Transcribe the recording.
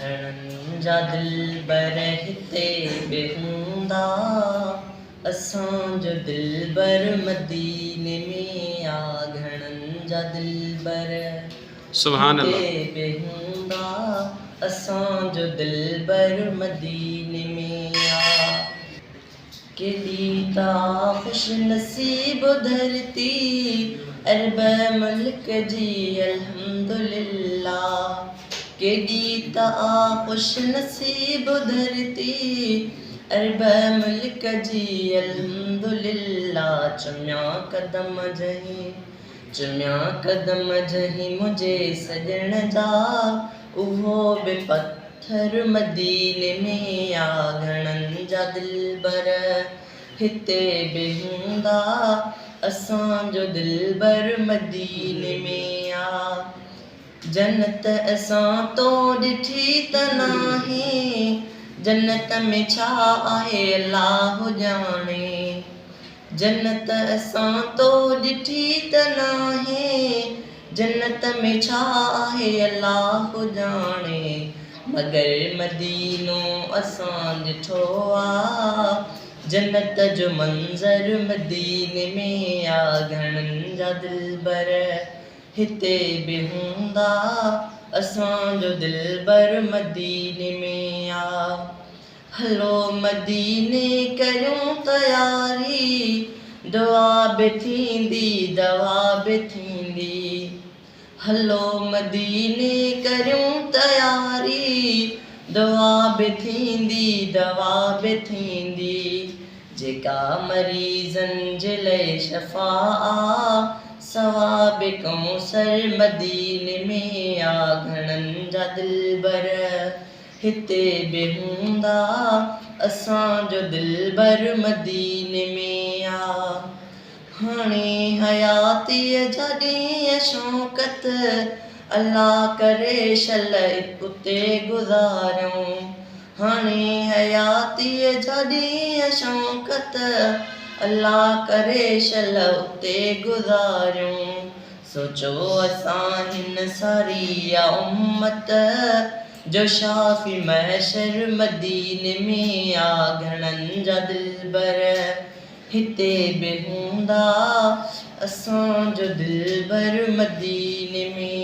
घणनि जा दिलबर हिते बेहूंदा असांजो दिलबर मदीने में आ घणनि जा दिलबर सुभान हिते अल्लाह। बेहूंदा असांजो दिलबर मदीने में आ केॾी ता खुश नसीब धरती अरब मुल्क जी अल्हम्दुलिल्लाह केॾी ता खुश नसीब धरती अरब मुल्क जी अल्हम्दुलिल्लाह चुमिया कदम जहीं मुझे सजण जा उहो बि पत्थर मदीने में आ घणनि जा दिलबर हिते बेहूंदा असांजो दिलबर मदीने में आ जन्नत असां तो ॾिठी त नाहे जन्नत में छा आहे अल्लाह ॼाणे जन्नत असां तो ॾिठी त नाहे जन्नत में छा आहे अल्लाह ॼाणे मगर मदीनो असां ॾिठो आ जन्नत जो मंज़र मदीने में आ घणनि जा दिलबर हिते बेहूंदा असांजो दिलबर मदीने में आ हलो मदीने कयूं तयारी दुआ बि थींदी दवा बि थींदी हलो मदीने कयूं तयारी दुआ बि थींदी दवा बि थींदी जेका मरीज़नि जे लाइ शफ़ा आ सवाब कौसर मदीने में आ घणनि जा दिलबर हिते बेहूंदा असांजो दिलबर मदीने में आ हाणे हयातीअ जा ॾींहं शौक़त अल्लाह करे शल उते गुज़ारूं हाणे हयातीअ जा ॾींहं शौक़त अल्लाह करे शल उते गुज़ारूं सोचो असां हिन सारी उम्मत जो शाफ़ी महशर मदीने में आ घणनि जा दिलबर हिते बेहूंदा असांजो दिलबर मदीने में